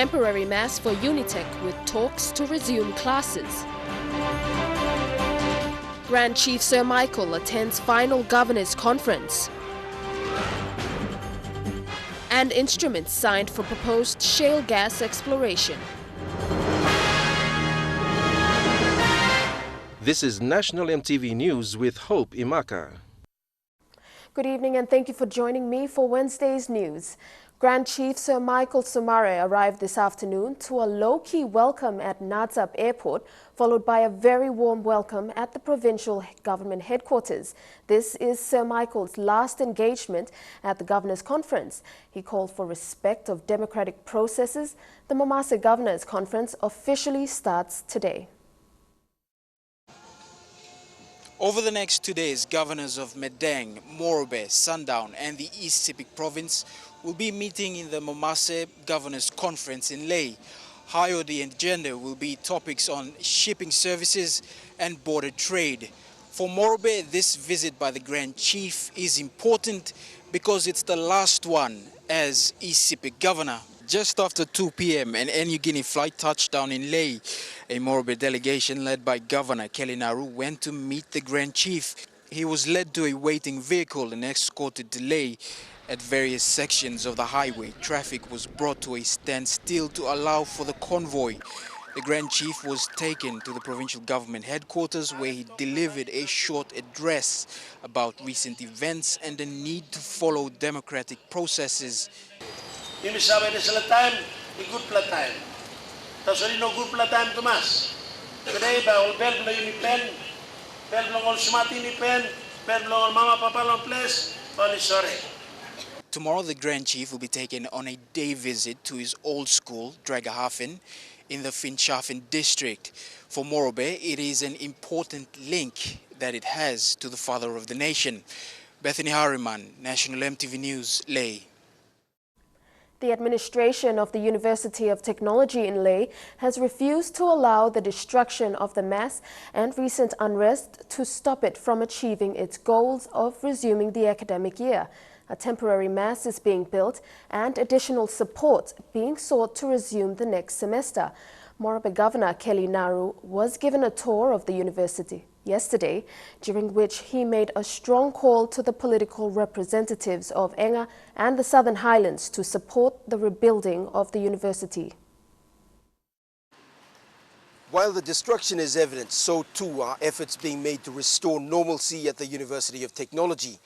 Temporary mass for Unitech with talks to resume classes. Grand Chief Sir Michael attends final governors conference. And instruments signed for proposed shale gas exploration. This is National EMTV News with Hope Imaka. Good evening and thank you for joining me for Wednesday's news. Grand Chief Sir Michael Somare arrived this afternoon to a low-key welcome at Natsap Airport, followed by a very warm welcome at the provincial government headquarters. This is Sir Michael's last engagement at the Governors' Conference. He called for respect of democratic processes. The Momase Governors' Conference officially starts today. Over the next 2 days, governors of Medang, Morobe, Sundown and the East Sepik Province will be meeting in the Momase Governors Conference in Leh. High on the agenda will be topics on shipping services and border trade. For Morobe, this visit by the Grand Chief is important because it's the last one as East Sepik Governor. Just after 2 p.m, an New Guinea flight touched down in Leh. A Morobe delegation led by Governor Kelly Naru went to meet the Grand Chief. He was led to a waiting vehicle and escorted to Leh. At various sections of the highway, traffic was brought to a standstill to allow for the convoy. The Grand Chief was taken to the provincial government headquarters where he delivered a short address about recent events and the need to follow democratic processes. Yung sabi na sila time, good pla time. Tapos no good pla time Tomas. Today ba all bel blo yung pen, bel blo all smati ni pen, bel blo all mama papa long place, only sorry. Tomorrow the Grand Chief will be taken on a day visit to his old school, Dragahafen, in the Finschhafen district. For Morobe, it is an important link that it has to the father of the nation. Bethany Harriman, National EMTV News, Leh. The administration of the University of Technology in Leh has refused to allow the destruction of the mass and recent unrest to stop it from achieving its goals of resuming the academic year. A temporary mass is being built and additional support being sought to resume the next semester. Morobe Governor Kelly Naru was given a tour of the university yesterday, during which he made a strong call to the political representatives of Enga and the Southern Highlands to support the rebuilding of the university. While the destruction is evident, so too are efforts being made to restore normalcy at the University of Technology.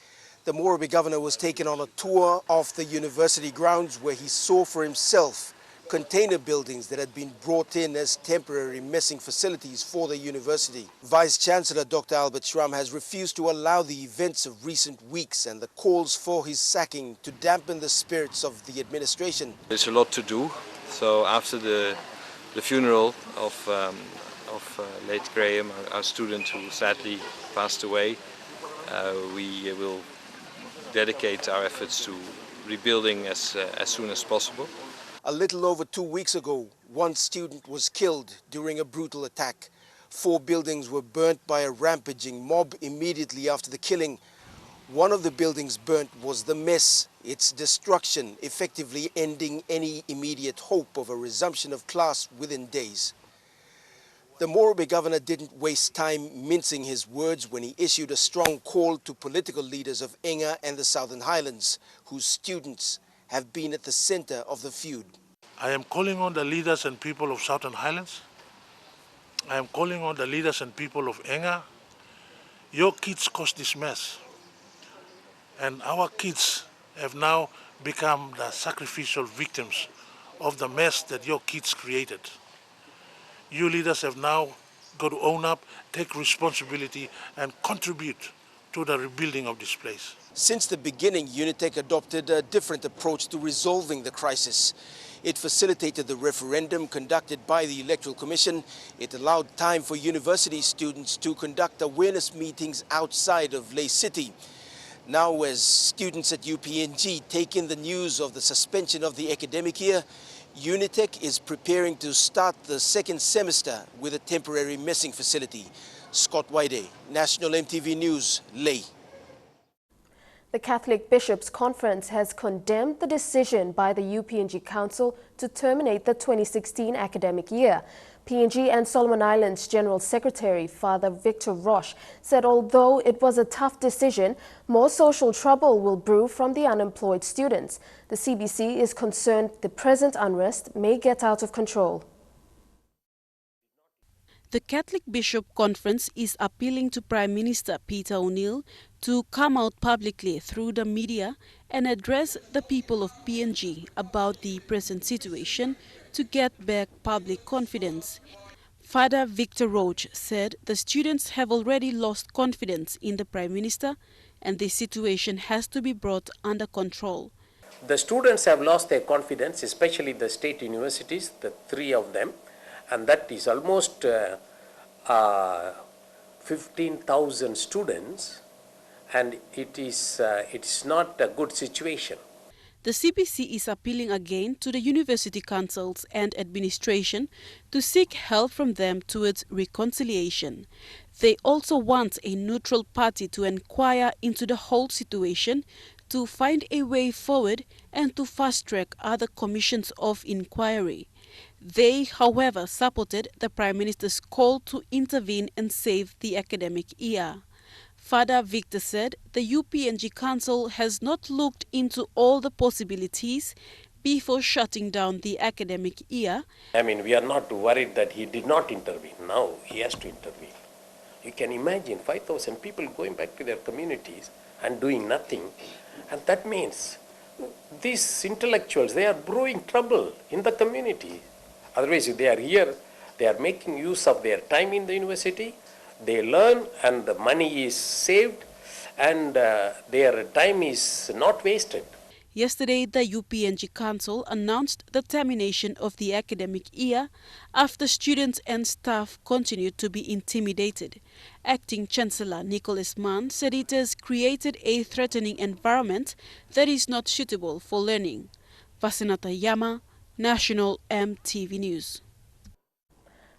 The Morobe governor was taken on a tour of the university grounds where he saw for himself container buildings that had been brought in as temporary messing facilities for the university. Vice-Chancellor Dr. Albert Schramm has refused to allow the events of recent weeks and the calls for his sacking to dampen the spirits of the administration. There's a lot to do. So after the funeral of late Graham, our student who sadly passed away, we will dedicate our efforts to rebuilding as soon as possible. A little over 2 weeks ago, one student was killed during a brutal attack. 4 buildings were burnt by a rampaging mob immediately after the killing. One of the buildings burnt was the mess, its destruction effectively ending any immediate hope of a resumption of class within days. The Morobe governor didn't waste time mincing his words when he issued a strong call to political leaders of Enga and the Southern Highlands, whose students have been at the center of the feud. I am calling on the leaders and people of Southern Highlands. I am calling on the leaders and people of Enga. Your kids caused this mess. And our kids have now become the sacrificial victims of the mess that your kids created. You leaders have now got to own up, take responsibility and contribute to the rebuilding of this place. Since the beginning, Unitech adopted a different approach to resolving the crisis. It facilitated the referendum conducted by the Electoral Commission. It allowed time for university students to conduct awareness meetings outside of Leh City. Now, as students at UPNG take in the news of the suspension of the academic year, Unitech is preparing to start the second semester with a temporary messing facility. Scott Waide, National EMTV News, Leh. The Catholic Bishops' Conference has condemned the decision by the UPNG Council to terminate the 2016 academic year. PNG and Solomon Islands General Secretary Father Victor Roche said although it was a tough decision, more social trouble will brew from the unemployed students. The CBC is concerned the present unrest may get out of control. The Catholic Bishop Conference is appealing to Prime Minister Peter O'Neill to come out publicly through the media and address the people of PNG about the present situation to get back public confidence. Father Victor Roche said the students have already lost confidence in the Prime Minister and the situation has to be brought under control. The students have lost their confidence, especially the state universities, the 3 of them, and that is almost 15,000 students, and it is not a good situation. The CBC is appealing again to the university councils and administration to seek help from them towards reconciliation. They also want a neutral party to inquire into the whole situation, to find a way forward and to fast-track other commissions of inquiry. They, however, supported the Prime Minister's call to intervene and save the academic year. Father Victor said the UPNG Council has not looked into all the possibilities before shutting down the academic year. We are not worried that he did not intervene. Now he has to intervene. You can imagine 5,000 people going back to their communities and doing nothing. And that means these intellectuals, they are brewing trouble in the community. Otherwise, if they are here, they are making use of their time in the university. They learn and the money is saved and their time is not wasted. Yesterday, the UPNG Council announced the termination of the academic year after students and staff continued to be intimidated. Acting Chancellor Nicholas Mann said it has created a threatening environment that is not suitable for learning. Vasinata Yama, National EMTV News.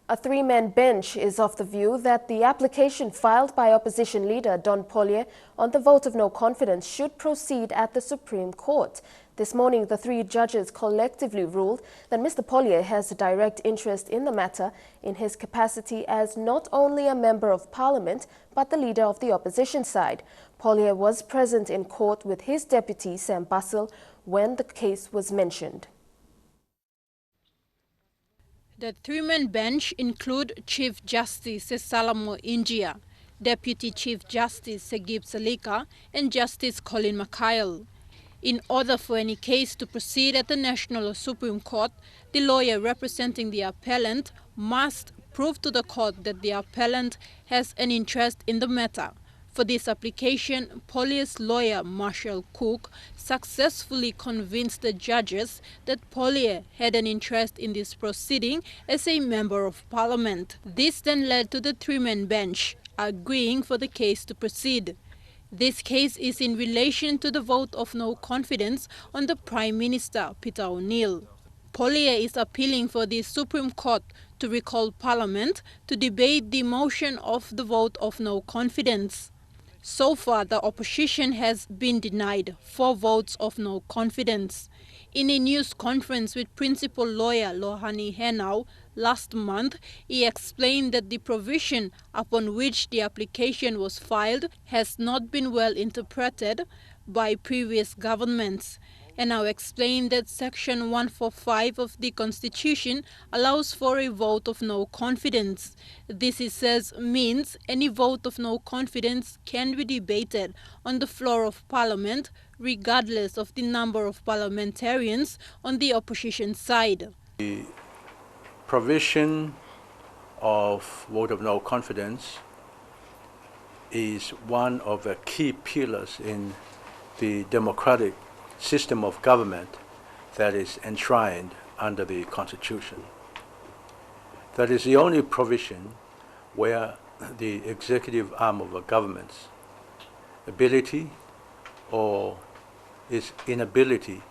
A 3-man bench is of the view that the application filed by opposition leader Don Polye on the vote of no confidence should proceed at the Supreme Court. This morning, the 3 judges collectively ruled that Mr. Polye has a direct interest in the matter in his capacity as not only a member of parliament but the leader of the opposition side. Polye was present in court with his deputy Sam Basil when the case was mentioned. The 3-man bench include Chief Justice Salamo Injia, Deputy Chief Justice Segib Salika, and Justice Colin McKyle. In order for any case to proceed at the National Supreme Court, the lawyer representing the appellant must prove to the court that the appellant has an interest in the matter. For this application, Polye's lawyer Marshall Cook successfully convinced the judges that Polye had an interest in this proceeding as a member of parliament. This then led to the 3-man bench agreeing for the case to proceed. This case is in relation to the vote of no confidence on the Prime Minister, Peter O'Neill. Polye is appealing for the Supreme Court to recall Parliament to debate the motion of the vote of no confidence. So far, the opposition has been denied 4 votes of no confidence. In a news conference with principal lawyer Lohani Henau last month, he explained that the provision upon which the application was filed has not been well interpreted by previous governments. And now explained that Section 145 of the Constitution allows for a vote of no confidence. This, he says, means any vote of no confidence can be debated on the floor of Parliament, regardless of the number of parliamentarians on the opposition side. The provision of vote of no confidence is one of the key pillars in the democratic system of government that is enshrined under the Constitution. That is the only provision where the executive arm of a government's ability or its inability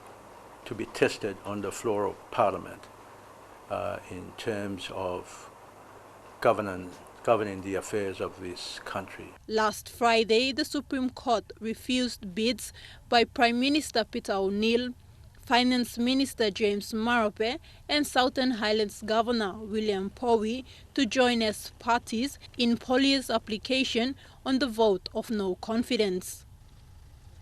to be tested on the floor of Parliament in terms of governance governing the affairs of this country. Last Friday, the Supreme Court refused bids by Prime Minister Peter O'Neill, Finance Minister James Marape and Southern Highlands Governor William Powie to join as parties in Poly's application on the vote of no confidence.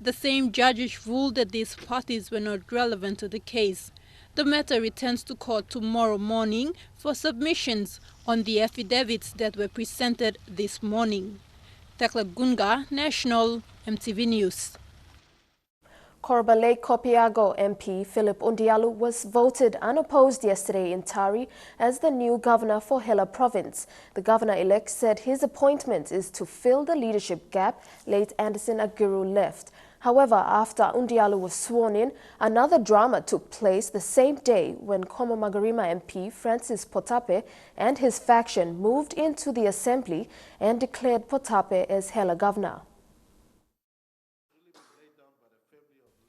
The same judges ruled that these parties were not relevant to the case. The matter returns to court tomorrow morning for submissions on the affidavits that were presented this morning. Tekla Gunga, National, MTV News. Koroba Lake Kopiago MP Philip Undialu was voted unopposed yesterday in Tari as the new governor for Hela Province. The governor-elect said his appointment is to fill the leadership gap late Anderson Agiru left. However, after Undialu was sworn in, another drama took place the same day when Komo Magarima MP Francis Potape and his faction moved into the assembly and declared Potape as Hela governor.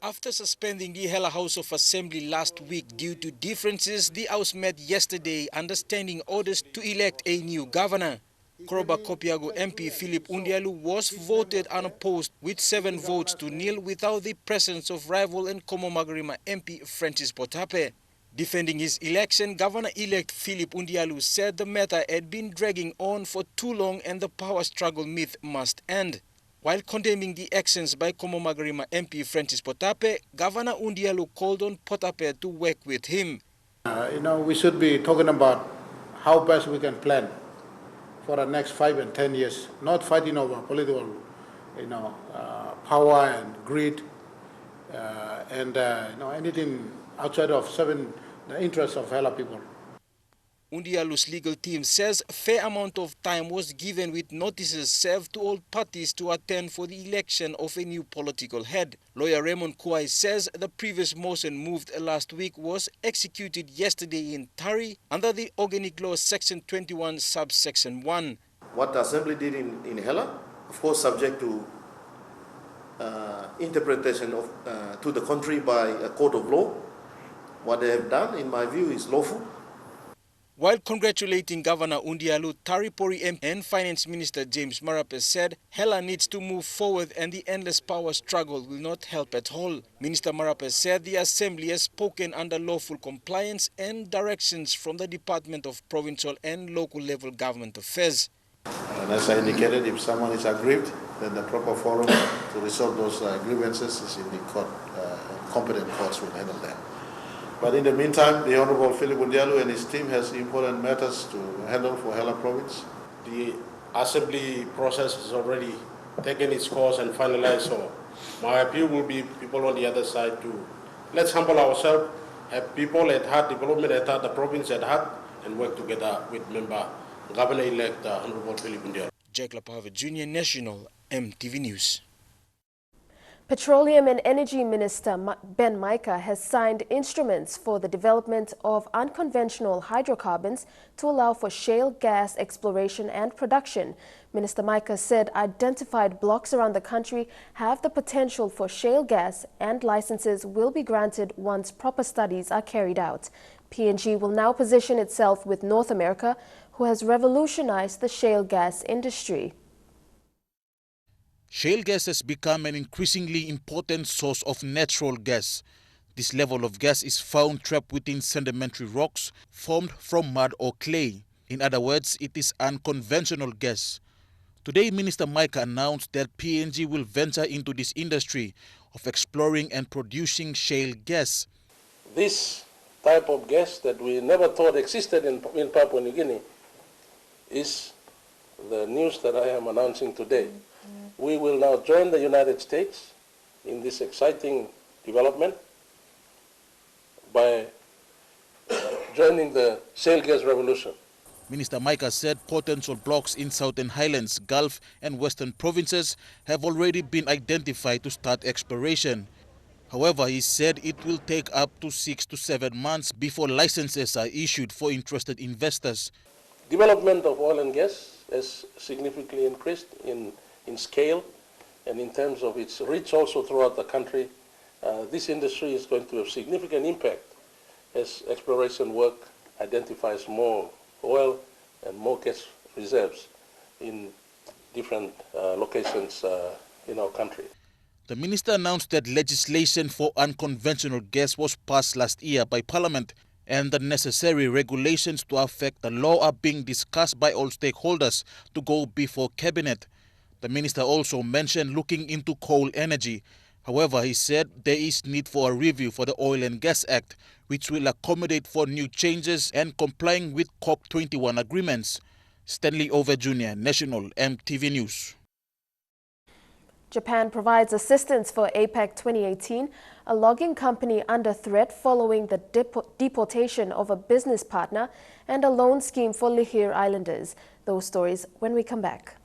After suspending the Hela House of Assembly last week due to differences, the House met yesterday understanding orders to elect a new governor. Koroba Kopiago MP Philip Undialu was voted unopposed with 7 votes to nil without the presence of rival and Komo Magarima MP Francis Potape. Defending his election, Governor-elect Philip Undialu said the matter had been dragging on for too long and the power struggle myth must end. While condemning the actions by Komo Magarima MP Francis Potape, Governor Undialu called on Potape to work with him. We should be talking about how best we can plan for the next 5 and 10 years, not fighting over political, power and greed, and anything outside of serving the interests of Hela people. Undialu's legal team says a fair amount of time was given with notices served to all parties to attend for the election of a new political head. Lawyer Raymond Kuai says the previous motion moved last week was executed yesterday in Tari under the Organic Law Section 21 subsection 1. What the Assembly did in Hela, of course subject to interpretation of to the country by a court of law, what they have done in my view is lawful. While congratulating Governor Undialu, Taripori MP and Finance Minister James Marape said Hela needs to move forward and the endless power struggle will not help at all. Minister Marape said the Assembly has spoken under lawful compliance and directions from the Department of Provincial and Local Level Government Affairs. And as I indicated, if someone is aggrieved, then the proper forum to resolve those grievances is in the court. Competent courts will handle that. But in the meantime, the Honorable Philip Undialu and his team has important matters to handle for Hela Province. The assembly process has already taken its course and finalized, so my appeal will be people on the other side to let's humble ourselves, have people at heart, development at heart, the province at heart, and work together with member Governor-elect Honorable Philip Undialu. Jack Lapave Jr., National, MTV News. Petroleum and Energy Minister Ben Micah has signed instruments for the development of unconventional hydrocarbons to allow for shale gas exploration and production. Minister Micah said identified blocks around the country have the potential for shale gas and licenses will be granted once proper studies are carried out. PNG will now position itself with North America, who has revolutionized the shale gas industry. Shale gas has become an increasingly important source of natural gas. This level of gas is found trapped within sedimentary rocks formed from mud or clay. In other words, it is unconventional gas. Today, Minister Micah announced that PNG will venture into this industry of exploring and producing shale gas. This type of gas that we never thought existed in Papua New Guinea is the news that I am announcing today. We will now join the United States in this exciting development by joining the shale gas revolution. Minister Micah said potential blocks in Southern Highlands, Gulf and Western provinces have already been identified to start exploration. However, he said it will take up to 6 to 7 months before licenses are issued for interested investors. Development of oil and gas has significantly increased in scale and in terms of its reach also throughout the country. This industry is going to have significant impact as exploration work identifies more oil and more gas reserves in different locations in our country. The minister announced that legislation for unconventional gas was passed last year by Parliament, and the necessary regulations to affect the law are being discussed by all stakeholders to go before Cabinet. The minister also mentioned looking into coal energy. However, he said there is need for a review for the Oil and Gas Act, which will accommodate for new changes and complying with COP21 agreements. Stanley Over Jr., National EMTV News. Japan provides assistance for APEC 2018, a logging company under threat following the deportation of a business partner, and a loan scheme for Lihir Islanders. Those stories when we come back.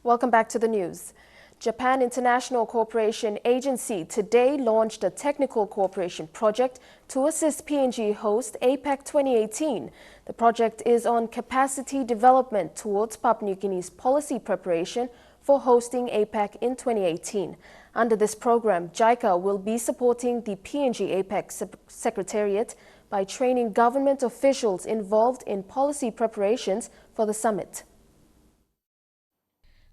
Welcome back to the news. Japan International Cooperation Agency today launched a technical cooperation project to assist PNG host APEC 2018. The project is on capacity development towards Papua New Guinea's policy preparation for hosting APEC in 2018. Under this program, JICA will be supporting the PNG APEC Secretariat by training government officials involved in policy preparations for the summit.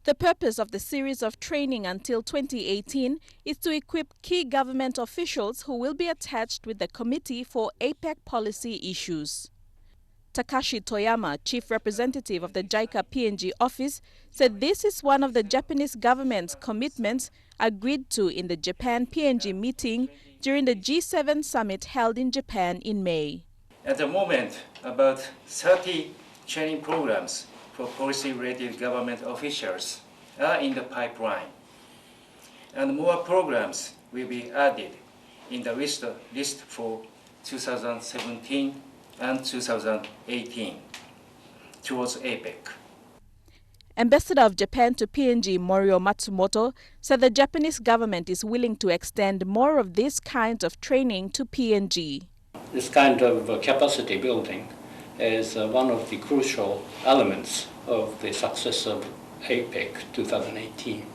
The purpose of the series of training until 2018 is to equip key government officials who will be attached with the Committee for APEC policy issues. Takashi Toyama, Chief Representative of the JICA PNG office, said this is one of the Japanese government's commitments agreed to in the Japan-PNG meeting during the G7 summit held in Japan in May. At the moment, about 30 training programs for policy-related government officials are in the pipeline, and more programs will be added in the list for 2017 and 2018 towards APEC. Ambassador of Japan to PNG Morio Matsumoto said the Japanese government is willing to extend more of this kind of training to PNG. This kind of capacity building is one of the crucial elements of the success of APEC 2018.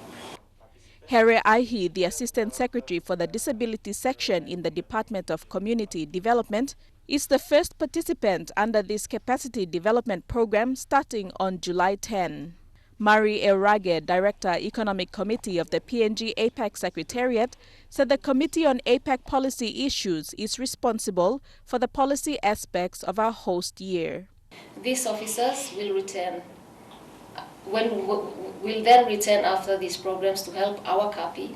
Harry Aihi, the Assistant Secretary for the Disability Section in the Department of Community Development, is the first participant under this capacity development program starting on July 10. Mari Erage, Director Economic Committee of the PNG APEC Secretariat, said the Committee on APEC Policy Issues is responsible for the policy aspects of our host year. These officers will return will then return after these programs to help our CAPI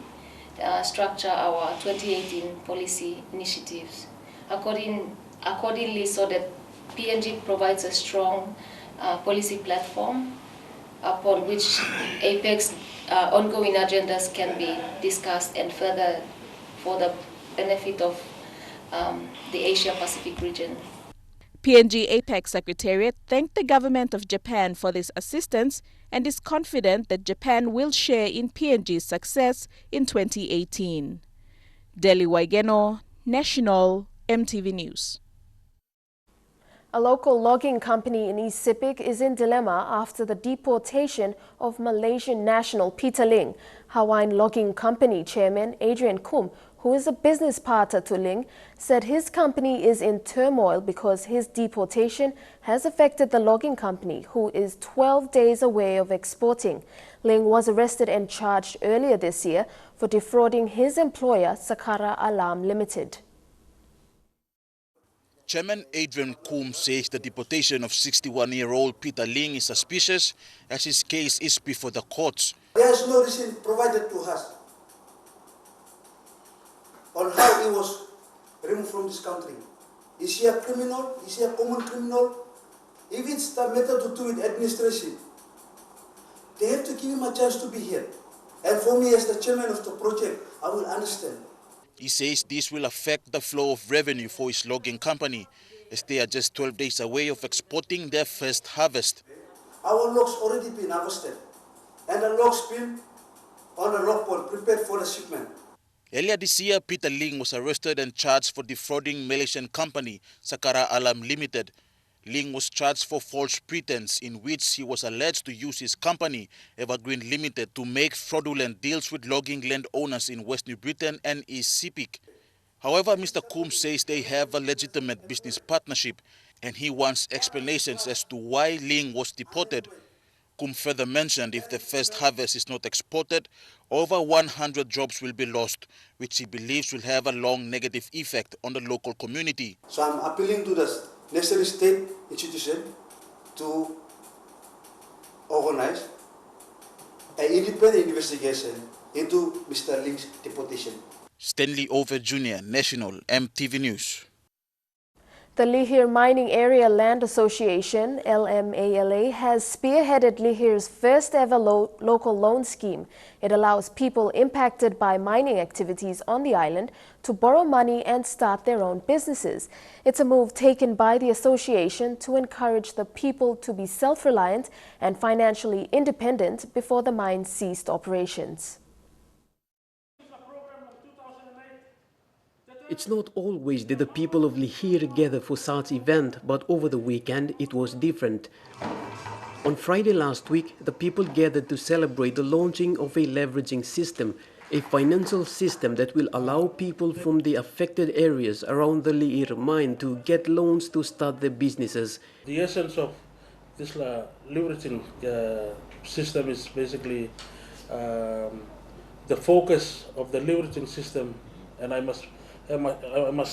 structure our 2018 policy initiatives. Accordingly, so that PNG provides a strong policy platform upon which APEC's ongoing agendas can be discussed and further for the benefit of the Asia-Pacific region. PNG APEC Secretariat thanked the government of Japan for this assistance and is confident that Japan will share in PNG's success in 2018. Deli Waigeno, National EMTV News. A local logging company in East Sepik is in dilemma after the deportation of Malaysian national Peter Ling. Hawaiian Logging Company Chairman Adrian Kum, who is a business partner to Ling, said his company is in turmoil because his deportation has affected the logging company, who is 12 days away of exporting. Ling was arrested and charged earlier this year for defrauding his employer, Sakara Alam Limited. Chairman Adrian Kum says the deportation of 61-year-old Peter Ling is suspicious as his case is before the courts. There is no reason provided to us on how he was removed from this country. Is he a criminal? Is he a common criminal? If it's the method to do with administration, they have to give him a chance to be here. And for me as the chairman of the project, I will understand. He says this will affect the flow of revenue for his logging company, as they are just 12 days away of exporting their first harvest. Our logs already been harvested, and the logs been on the log pole prepared for the shipment. Earlier this year, Peter Ling was arrested and charged for defrauding Malaysian company Sakara Alam Limited. Ling was charged for false pretense in which he was alleged to use his company, Evergreen Limited, to make fraudulent deals with logging landowners in West New Britain and East Sepik. However, Mr. Coombs says they have a legitimate business partnership and he wants explanations as to why Ling was deported. Coombs further mentioned if the first harvest is not exported, over 100 jobs will be lost, which he believes will have a long negative effect on the local community. So I'm appealing to the necessary state institution to organize an independent investigation into Mr. Ling's deportation. Stanley Over Jr., National EMTV News. The Lihir Mining Area Land Association, LMALA, has spearheaded Lihir's first ever local loan scheme. It allows people impacted by mining activities on the island to borrow money and start their own businesses. It's a move taken by the association to encourage the people to be self-reliant and financially independent before the mine ceased operations. It's not always that the people of Lihir gather for such event, but over the weekend it was different. On Friday last week, the people gathered to celebrate the launching of a leveraging system, a financial system that will allow people from the affected areas around the Lihir mine to get loans to start their businesses. The essence of this leveraging system is basically the focus of the leveraging system, and I must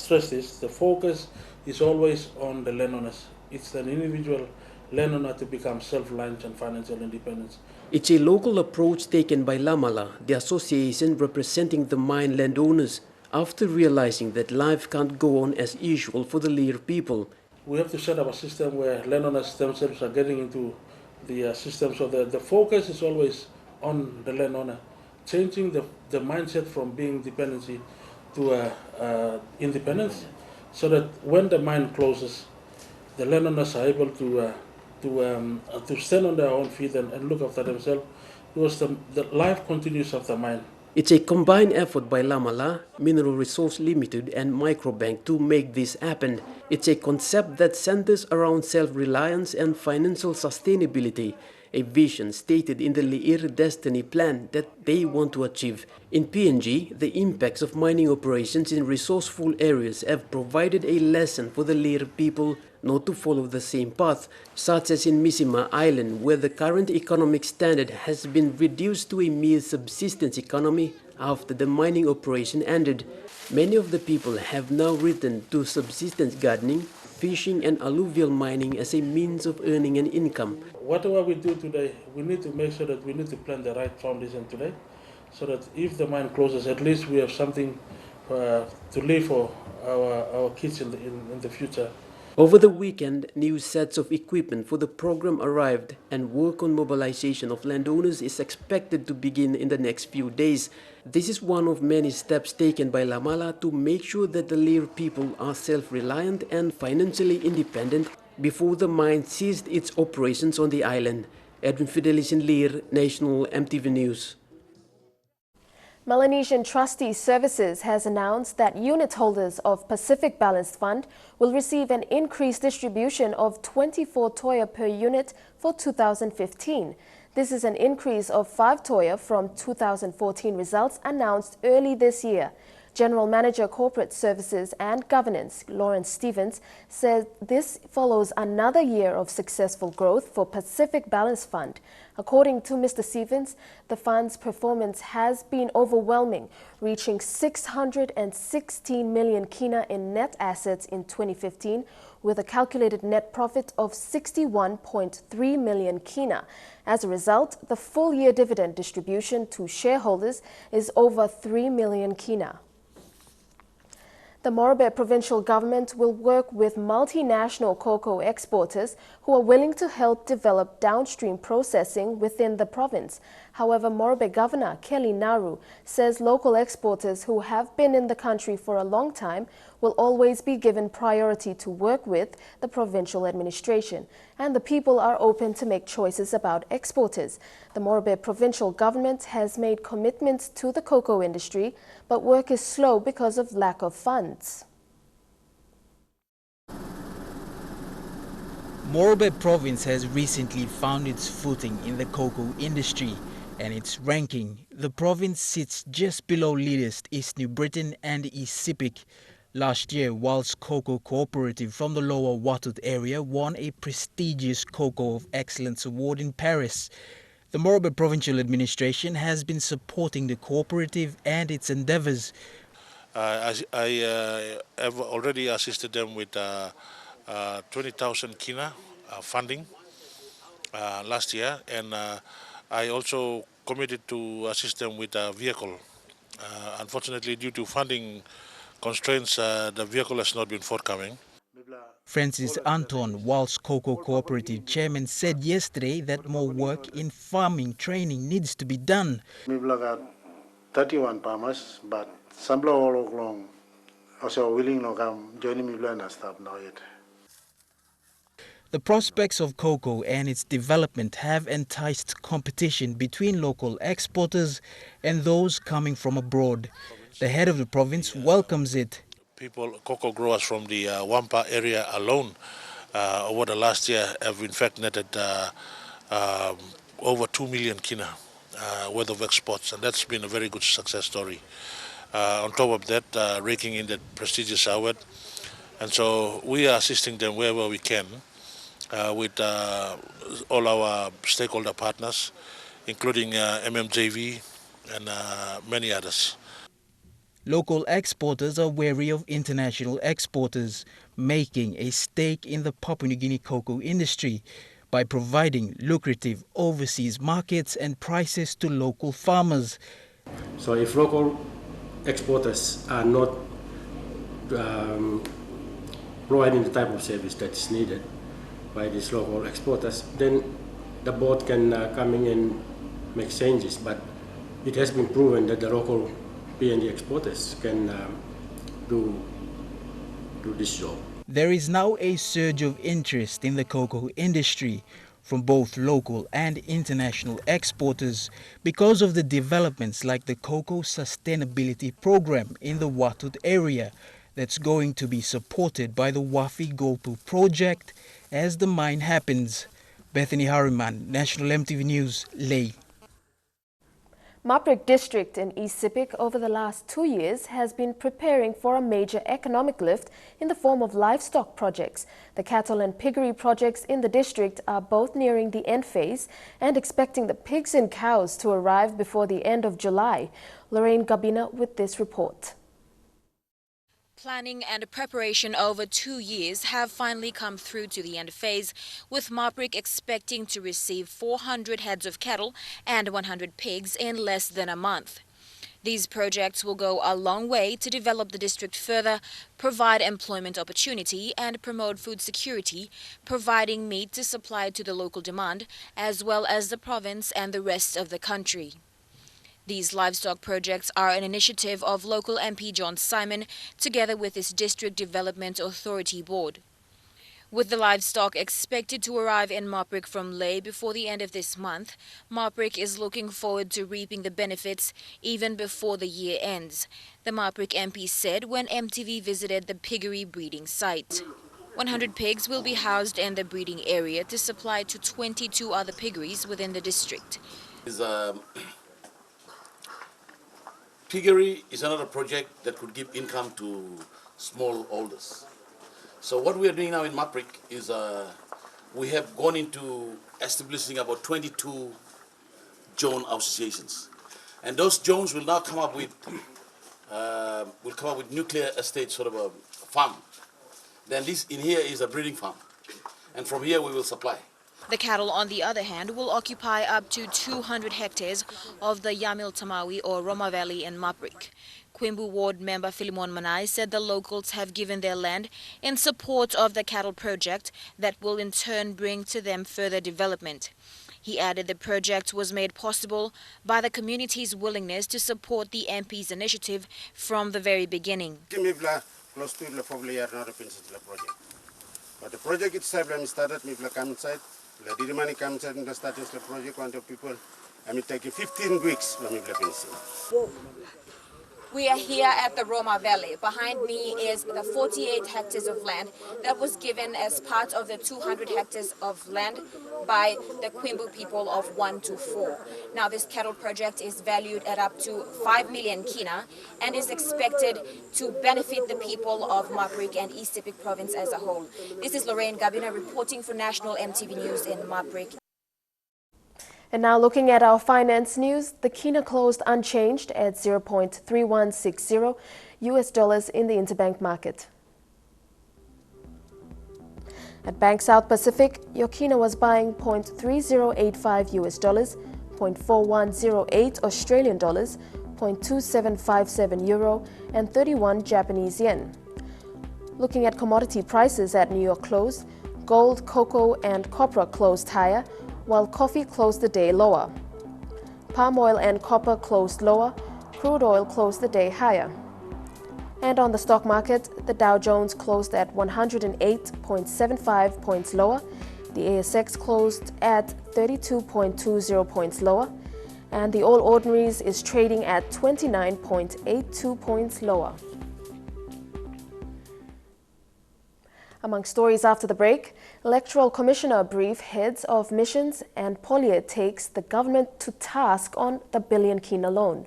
stress this, the focus is always on the landowners. It's an individual landowner to become self-reliant and financial independence. It's a local approach taken by Lamala, the association representing the mine landowners, after realizing that life can't go on as usual for the Lihir people. We have to set up a system where landowners themselves are getting into the system, so that the focus is always on the landowner, changing the mindset from being dependency to independence, so that when the mine closes, the landowners are able to stand on their own feet and look after themselves, because the life continues after mine. It's a combined effort by Lamala, Mineral Resource Limited and Microbank to make this happen. It's a concept that centers around self-reliance and financial sustainability, a vision stated in the Lihir Destiny Plan that they want to achieve. In PNG, the impacts of mining operations in resourceful areas have provided a lesson for the Lihir people not to follow the same path, such as in Misima Island, where the current economic standard has been reduced to a mere subsistence economy after the mining operation ended. Many of the people have now returned to subsistence gardening, fishing and alluvial mining as a means of earning an income. Whatever we do today, we need to make sure that we need to plant the right foundation today, so that if the mine closes, at least we have something to leave for our kids in the future. Over the weekend, new sets of equipment for the program arrived, and work on mobilization of landowners is expected to begin in the next few days. This is one of many steps taken by Lamala to make sure that the Lihir people are self-reliant and financially independent before the mine ceased its operations on the island. Edwin Fidelis in Lihir, National EMTV News. Melanesian Trustee Services has announced that unit holders of Pacific Balanced Fund will receive an increased distribution of 24 toya per unit for 2015. This is an increase of 5 toya from 2014 results announced early this year. General Manager Corporate Services and Governance, Lawrence Stevens, said this follows another year of successful growth for Pacific Balance Fund. According to Mr. Stevens, the fund's performance has been overwhelming, reaching 616 million kina in net assets in 2015, with a calculated net profit of 61.3 million kina. As a result, the full-year dividend distribution to shareholders is over 3 million kina. The Morobe provincial government will work with multinational cocoa exporters who are willing to help develop downstream processing within the province. However, Morobe Governor Kelly Naru says local exporters who have been in the country for a long time will always be given priority to work with the provincial administration, and the people are open to make choices about exporters. The Morobe provincial government has made commitments to the cocoa industry, but work is slow because of lack of funds. Morobe province has recently found its footing in the cocoa industry, and its ranking, the province sits just below leaders East New Britain and East Sepik. Last year, whilst Cocoa Cooperative from the Lower Watut area won a prestigious Cocoa of Excellence Award in Paris. The Morobe Provincial Administration has been supporting the cooperative and its endeavours. I have already assisted them with 20,000 kina funding last year, and I also committed to assist them with a vehicle. Unfortunately, due to funding constraints, the vehicle has not been forthcoming. Francis Anton, whilst Cocoa Cooperative Chairman, said yesterday that more work in farming training needs to be done. We've got 31 farmers, but some all along also willing to come joining me and stuff now yet. The prospects of cocoa and its development have enticed competition between local exporters and those coming from abroad. The head of the province welcomes it. Cocoa growers from the Wampa area alone over the last year have in fact netted over 2 million kina worth of exports, and that's been a very good success story. On top of that, raking in that prestigious award, and so we are assisting them wherever we can with all our stakeholder partners, including MMJV and many others. Local exporters are wary of international exporters making a stake in the Papua New Guinea cocoa industry by providing lucrative overseas markets and prices to local farmers. So if local exporters are not providing the type of service that is needed by these local exporters, then the board can come in and make changes. But it has been proven that the local PNG exporters can do this job. There is now a surge of interest in the cocoa industry from both local and international exporters because of the developments like the Cocoa Sustainability Program in the Watut area that's going to be supported by the Wafi Golpu project as the mine happens. Bethany Harriman, National EMTV News, Leh. Maprik district in East Sepik over the last 2 years has been preparing for a major economic lift in the form of livestock projects. The cattle and piggery projects in the district are both nearing the end phase and expecting the pigs and cows to arrive before the end of July. Lorraine Gabina with this report. Planning and preparation over 2 years have finally come through to the end phase, with Maprik expecting to receive 400 heads of cattle and 100 pigs in less than a month. These projects will go a long way to develop the district further, provide employment opportunity and promote food security, providing meat to supply to the local demand, as well as the province and the rest of the country. These livestock projects are an initiative of local MP John Simon together with his District Development Authority Board. With the livestock expected to arrive in Maprik from Leh before the end of this month, Maprik is looking forward to reaping the benefits even before the year ends, the Maprik MP said when MTV visited the piggery breeding site. 100 pigs will be housed in the breeding area to supply to 22 other piggeries within the district. Piggery is another project that could give income to smallholders. So what we are doing now in Maprik is we have gone into establishing about 22 zone associations, and those zones will now come up with nuclear estate sort of a farm. Then this in here is a breeding farm, and from here we will supply. The cattle, on the other hand, will occupy up to 200 hectares of the Yamil Tamawi or Roma Valley in Maprik. Quimbu Ward member Philemon Manai said the locals have given their land in support of the cattle project that will in turn bring to them further development. He added the project was made possible by the community's willingness to support the MP's initiative from the very beginning. Close to the project. But the project itself, when started, we come inside. The Dirimani comes and started the project. One of people, I mean, taking 15 weeks when we finish. We are here at the Roma Valley. Behind me is the 48 hectares of land that was given as part of the 200 hectares of land by the Quimbu people of 124. Now this cattle project is valued at up to 5 million kina and is expected to benefit the people of Maprik and East Sepik province as a whole. This is Lorraine Gabina reporting for National MTV News in Maprik. And now looking at our finance news, the kina closed unchanged at 0.3160 US dollars in the interbank market. At Bank South Pacific, your kina was buying 0.3085 US dollars, 0.4108 Australian dollars, 0.2757 euro, and 31 Japanese yen. Looking at commodity prices at New York close, gold, cocoa, and copra closed higher, while coffee closed the day lower. Palm oil and copper closed lower, crude oil closed the day higher. And on the stock market, the Dow Jones closed at 108.75 points lower, the ASX closed at 32.20 points lower, and the All Ordinaries is trading at 29.82 points lower. Among stories after the break, Electoral Commissioner brief heads of missions and Polya takes the government to task on the billion kina loan.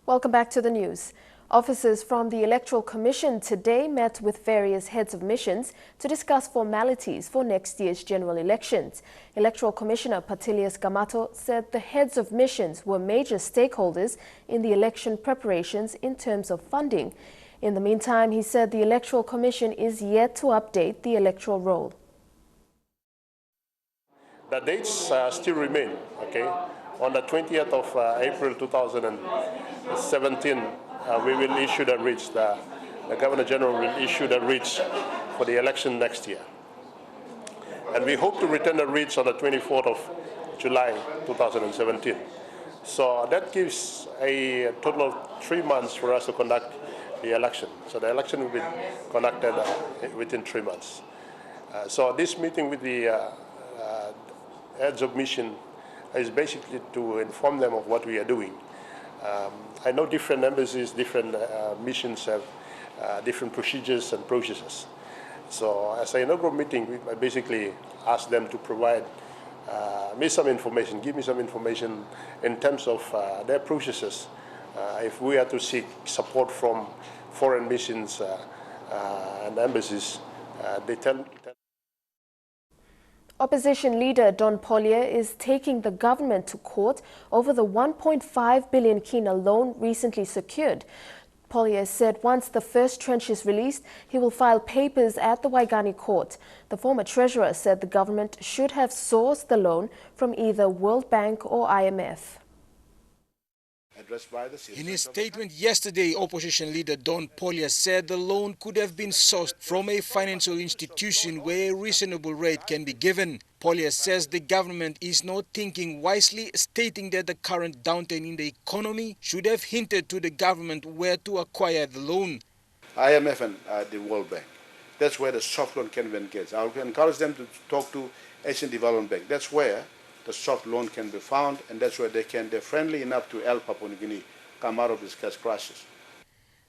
Welcome back to the news. Officers from the Electoral Commission today met with various heads of missions to discuss formalities for next year's general elections. Electoral Commissioner Patilius Gamato said the heads of missions were major stakeholders in the election preparations in terms of funding. In the meantime, he said the Electoral Commission is yet to update the electoral roll. The dates still remain, okay? On the 20th of April 2017, we will issue the writs. The Governor General will issue the writs for the election next year. And we hope to return the writs on the 24th of July 2017. So that gives a total of 3 months for us to conduct the election. So the election will be conducted within 3 months. So this meeting with the heads of mission is basically to inform them of what we are doing. I know different embassies, different missions have different procedures and processes. So as an inaugural meeting, I basically asked them to provide me some information, give me some information in terms of their processes. If we are to seek support from foreign missions and embassies, they tell. Opposition leader Don Polya is taking the government to court over the 1.5 billion kina loan recently secured. Polya said once the first tranche is released, he will file papers at the Waigani court. The former treasurer said the government should have sourced the loan from either World Bank or IMF. In his statement yesterday, opposition leader Don Polya said the loan could have been sourced from a financial institution where a reasonable rate can be given. Polya says the government is not thinking wisely, stating that the current downturn in the economy should have hinted to the government where to acquire the loan. IMF and the World Bank, that's where the soft loan can be engaged. I would encourage them to talk to Asian Development Bank. That's where the soft loan can be found, and that's where they're friendly enough to help Papua New Guinea come out of this cash crisis.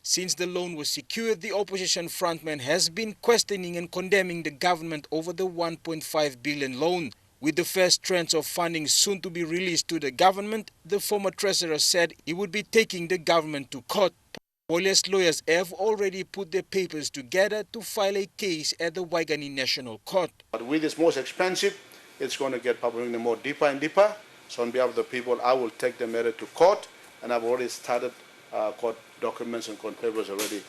Since the loan was secured, the opposition frontman has been questioning and condemning the government over the 1.5 billion loan. With the first tranche of funding soon to be released to the government, the former treasurer said he would be taking the government to court. Polya's lawyers have already put their papers together to file a case at the Waigani National Court. But with this most expensive, it's going to get Papua New Guinea more deeper and deeper. So on behalf of the people, I will take the matter to court, and I've already started court documents and court papers already.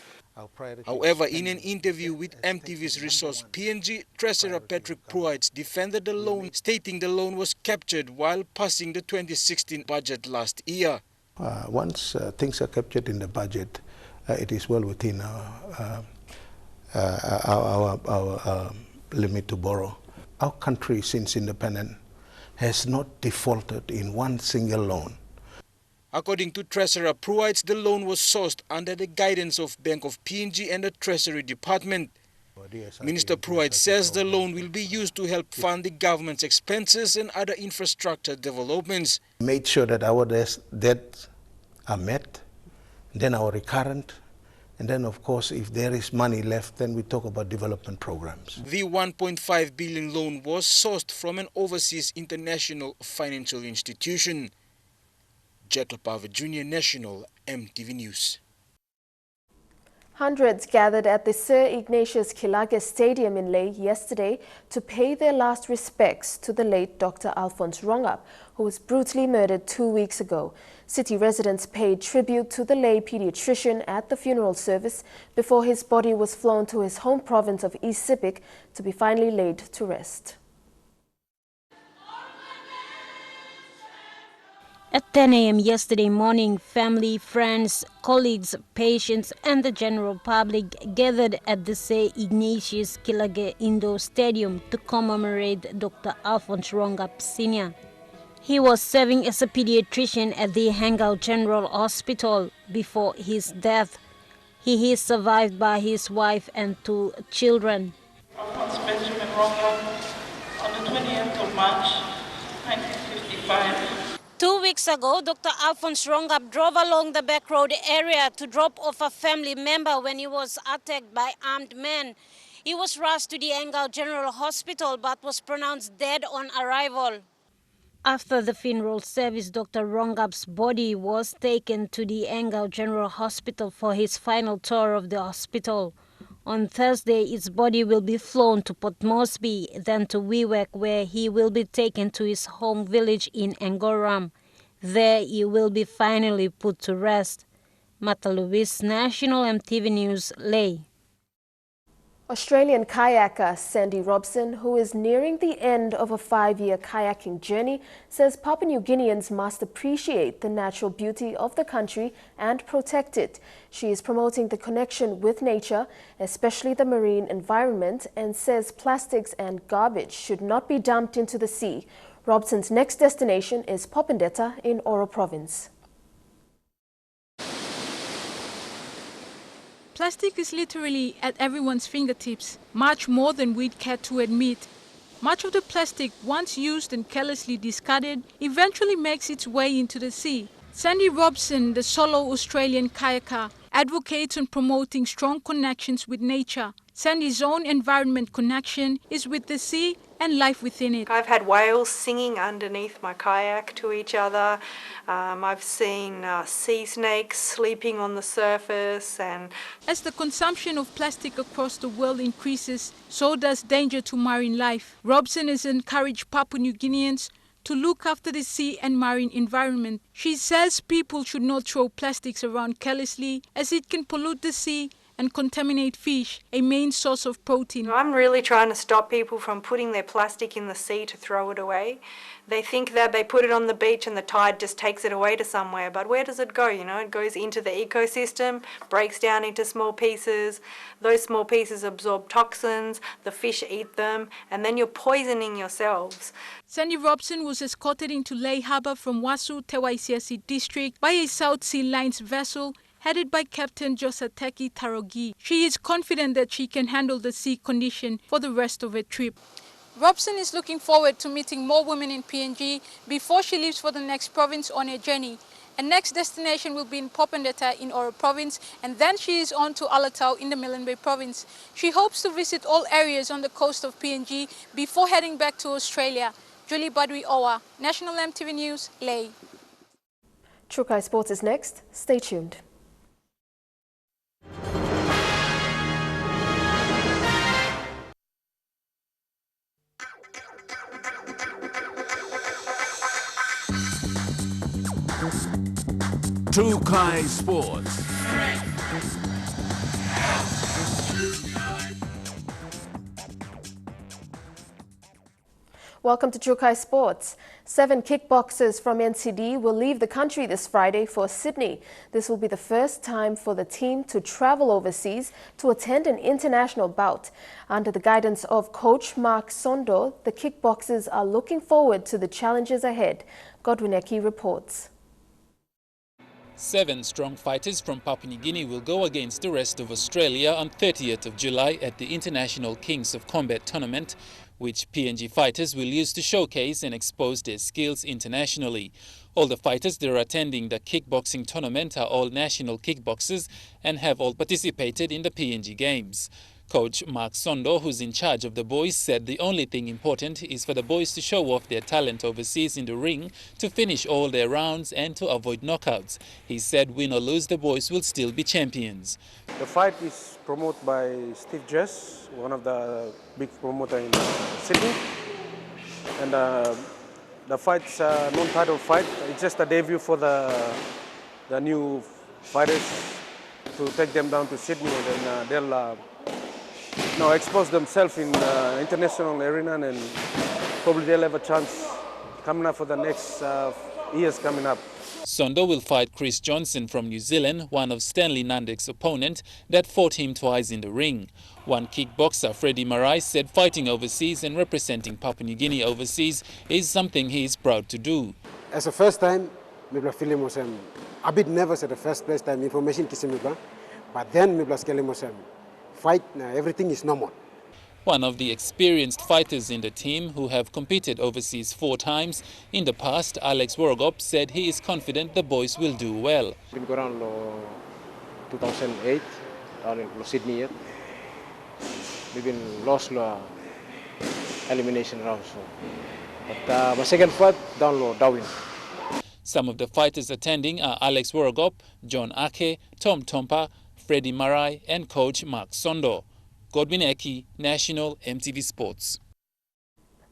However, in an interview with MTV's resource, PNG Treasurer Patrick Pruitt defended the loan, stating the loan was captured while passing the 2016 budget last year. Once things are captured in the budget, it is well within our limit to borrow. Our country, since independence, has not defaulted in one single loan. According to Treasurer Pruitt, the loan was sourced under the guidance of Bank of PNG and the Treasury Department. Minister Pruitt says the loan will be used to help fund the government's expenses and other infrastructure developments. Made sure that our debts are met, then our recurrent, and then of course if there is money left, then we talk about development programs. The 1.5 billion loan was sourced from an overseas international financial institution. Jacob Pava Jr., National EMTV News. Hundreds gathered at the Sir Ignatius Kilage Stadium in Lae yesterday to pay their last respects to the late Dr. Alfonse Rongap, who was brutally murdered 2 weeks ago. City residents paid tribute to the Lae pediatrician at the funeral service before his body was flown to his home province of East Sepik to be finally laid to rest. At 10 a.m. yesterday morning, family, friends, colleagues, patients and the general public gathered at the Sir Ignatius Kilage Indoor Stadium to commemorate Dr. Alfonse Rongap Sr. He was serving as a pediatrician at the Hangao General Hospital before his death. He is survived by his wife and 2 children. Alfonse Benjamin Rongap on the 20th of March, 1955. 2 weeks ago, Dr. Alfonse Rongap drove along the back road area to drop off a family member when he was attacked by armed men. He was rushed to the Hangao General Hospital but was pronounced dead on arrival. After the funeral service, Dr. Rongap's body was taken to the Hangao General Hospital for his final tour of the hospital. On Thursday, his body will be flown to Port Moresby, then to Wewak, where he will be taken to his home village in Angoram. There he will be finally put to rest. Mata Luis, National EMTV News, Lae. Australian kayaker Sandy Robson, who is nearing the end of a 5-year kayaking journey, says Papua New Guineans must appreciate the natural beauty of the country and protect it. She is promoting the connection with nature, especially the marine environment, and says plastics and garbage should not be dumped into the sea. Robson's next destination is Popondetta in Oro Province. Plastic is literally at everyone's fingertips, much more than we'd care to admit. Much of the plastic, once used and carelessly discarded, eventually makes its way into the sea. Sandy Robson, the solo Australian kayaker, advocates on promoting strong connections with nature. Sandy's own environment connection is with the sea and life within it. I've had whales singing underneath my kayak to each other. I've seen sea snakes sleeping on the surface. And as the consumption of plastic across the world increases, so does danger to marine life. Robson has encouraged Papua New Guineans to look after the sea and marine environment. She says people should not throw plastics around carelessly, as it can pollute the sea and contaminate fish, a main source of protein. I'm really trying to stop people from putting their plastic in the sea to throw it away. They think that they put it on the beach and the tide just takes it away to somewhere, but where does it go? You know, it goes into the ecosystem, breaks down into small pieces. Those small pieces absorb toxins, the fish eat them, and then you're poisoning yourselves. Sandy Robson was escorted into Lae Harbour from Wasu, Tewaisiasi district by a South Sea Lines vessel headed by Captain Josateki Tarogi. She is confident that she can handle the sea condition for the rest of her trip. Robson is looking forward to meeting more women in PNG before she leaves for the next province on her journey. Her next destination will be in Popondetta in Oro Province, and then she is on to Alatau in the Milne Bay Province. She hopes to visit all areas on the coast of PNG before heading back to Australia. Julie Badwi Owa, National EMTV News, Lae. Trukai Sports is next. Stay tuned. Trukai Sports. Welcome to Trukai Sports. 7 kickboxers from NCD will leave the country this Friday for Sydney. This will be the first time for the team to travel overseas to attend an international bout. Under the guidance of coach Mark Sondo, the kickboxers are looking forward to the challenges ahead. Godwin Eki reports. 7 strong fighters from Papua New Guinea will go against the rest of Australia on 30th of July at the International Kings of Combat tournament, which PNG fighters will use to showcase and expose their skills internationally. All the fighters that are attending the kickboxing tournament are all national kickboxers and have all participated in the PNG Games. Coach Mark Sondo, who's in charge of the boys, said the only thing important is for the boys to show off their talent overseas in the ring, to finish all their rounds and to avoid knockouts. He said win or lose, the boys will still be champions. The fight is promoted by Steve Jess, one of the big promoters in Sydney. And the fight's a non-title fight. It's just a debut for the new fighters to take them down to Sydney, and then they'll expose themselves in the international arena, and probably they'll have a chance coming up for the next years coming up. Sondo will fight Chris Johnson from New Zealand, one of Stanley Nandek's opponent that fought him twice in the ring. One kickboxer, Freddie Marai, said fighting overseas and representing Papua New Guinea overseas is something he is proud to do. As a first time, I feel a bit nervous at the first place time information, but then I fight, everything is normal. One of the experienced fighters in the team who have competed overseas 4 times in the past, Alex Wargop, said he is confident the boys will do well. Been around 2008, in Sydney. We've been lost elimination round. But my second fight, Darwin. Some of the fighters attending are Alex Wargop, John Ake, Tom Tompa, Freddie Marai and coach Mark Sondo. Godwin Eki, National MTV Sports.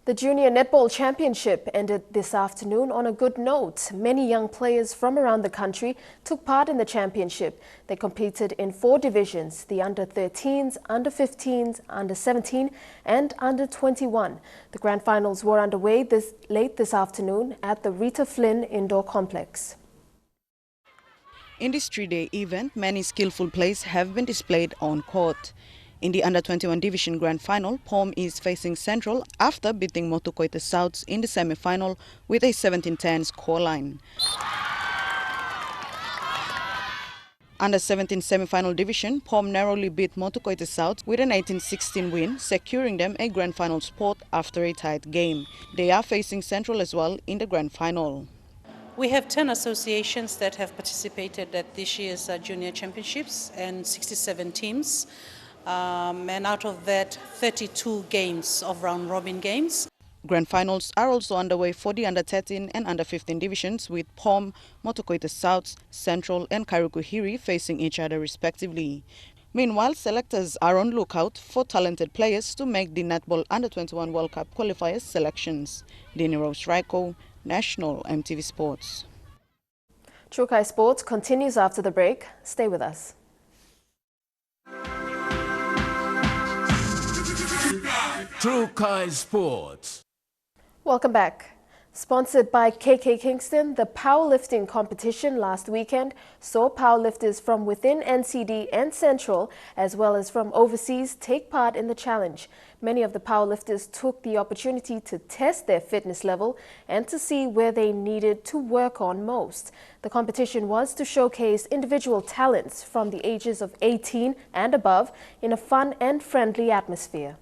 The Junior Netball Championship ended this afternoon on a good note. Many young players from around the country took part in the championship. They competed in 4 divisions, the under-13s, under-15s, under-17 and under-21. The grand finals were underway late this afternoon at the Rita Flynn Indoor Complex. In this 3-day event, many skillful plays have been displayed on court. In the under-21 division grand final, POM is facing Central after beating Motukoita South in the semi-final with a 17-10 scoreline. Under-17 semi-final division, POM narrowly beat Motukoita South with an 18-16 win, securing them a grand final spot after a tight game. They are facing Central as well in the grand final. We have 10 associations that have participated at this year's Junior Championships and 67 teams. And out of that, 32 games of round-robin games. Grand finals are also underway for the under-13 and under-15 divisions with POM, Motukoita South, Central and Kairukuhiri facing each other respectively. Meanwhile, selectors are on lookout for talented players to make the Netball Under-21 World Cup qualifiers selections. Dini Rose Raiko, National MTV Sports. Trukai Sports continues after the break. Stay with us. Trukai Sports. Welcome back. Sponsored by KK Kingston, the powerlifting competition last weekend saw powerlifters from within NCD and Central, as well as from overseas, take part in the challenge. Many of the powerlifters took the opportunity to test their fitness level and to see where they needed to work on most. The competition was to showcase individual talents from the ages of 18 and above in a fun and friendly atmosphere.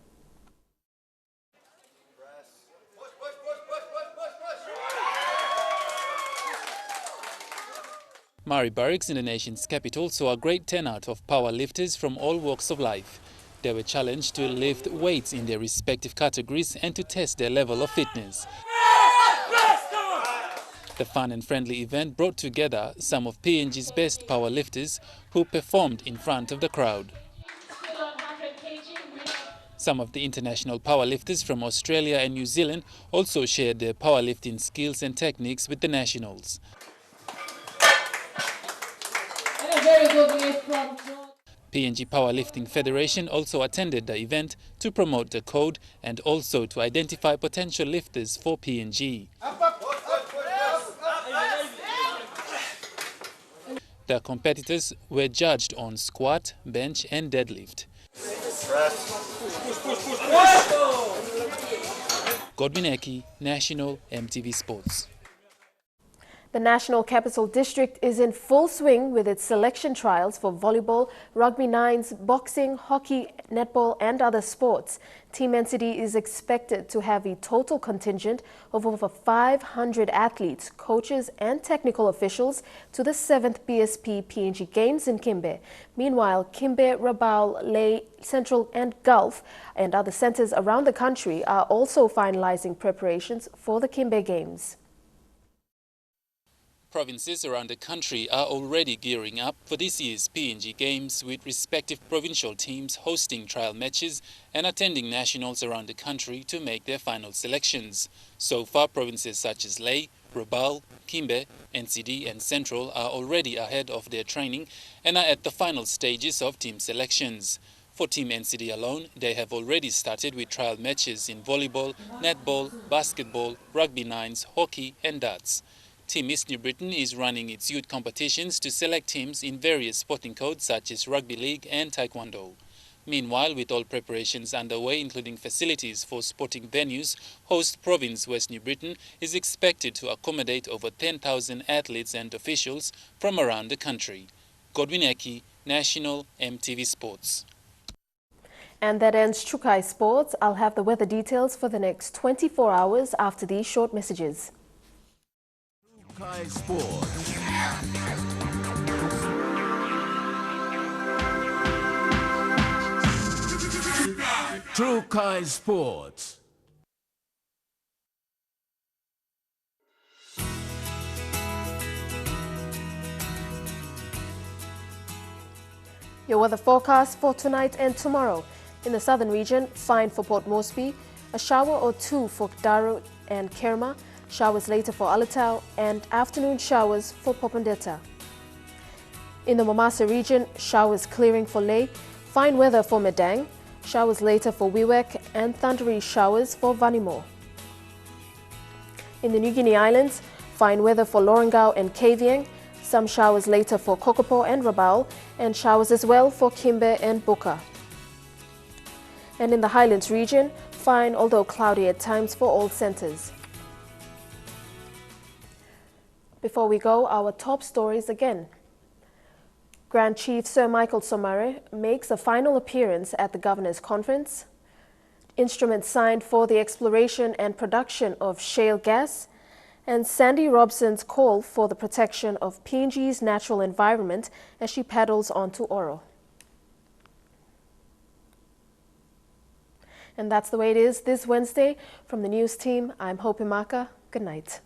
Murray Barracks in the nation's capital saw a great turnout of powerlifters from all walks of life. They were challenged to lift weights in their respective categories and to test their level of fitness. The fun and friendly event brought together some of PNG's best powerlifters who performed in front of the crowd. Some of the international powerlifters from Australia and New Zealand also shared their powerlifting skills and techniques with the nationals. PNG Powerlifting Federation also attended the event to promote the code and also to identify potential lifters for PNG. The competitors were judged on squat, bench and deadlift. Godwin Eki, National MTV Sports. The National Capital District is in full swing with its selection trials for volleyball, rugby nines, boxing, hockey, netball and other sports. Team NCD is expected to have a total contingent of over 500 athletes, coaches and technical officials to the 7th BSP PNG Games in Kimbe. Meanwhile, Kimbe, Rabaul, Leh, Central and Gulf and other centers around the country are also finalizing preparations for the Kimbe Games. Provinces around the country are already gearing up for this year's PNG Games, with respective provincial teams hosting trial matches and attending nationals around the country to make their final selections. So far, provinces such as Leh, Rabaul, Kimbe, NCD and Central are already ahead of their training and are at the final stages of team selections. For Team NCD alone, they have already started with trial matches in volleyball, netball, basketball, rugby nines, hockey and darts. Team East New Britain is running its youth competitions to select teams in various sporting codes such as rugby league and taekwondo. Meanwhile, with all preparations underway, including facilities for sporting venues, host province West New Britain is expected to accommodate over 10,000 athletes and officials from around the country. Godwin Eki, National EMTV Sports. And that ends Chukai Sports. I'll have the weather details for the next 24 hours after these short messages. Chukai Sports. Chukai Sports. Your weather forecast for tonight and tomorrow. In the southern region, fine for Port Moresby, a shower or two for Kdaru and Kerma, showers later for Alatau, and afternoon showers for Popondetta. In the Momasa region, showers clearing for Leh, fine weather for Medang, showers later for Wewak, and thundery showers for Vanimo. In the New Guinea Islands, fine weather for Lorengau and Kavieng, some showers later for Kokopo and Rabaul, and showers as well for Kimbe and Buka. And in the Highlands region, fine although cloudy at times for all centres. Before we go, our top stories again. Grand Chief Sir Michael Somare makes a final appearance at the Governor's Conference. Instruments signed for the exploration and production of shale gas. And Sandy Robson's call for the protection of PNG's natural environment as she paddles onto Oro. And that's the way it is this Wednesday. From the news team, I'm Hope Imaka. Good night.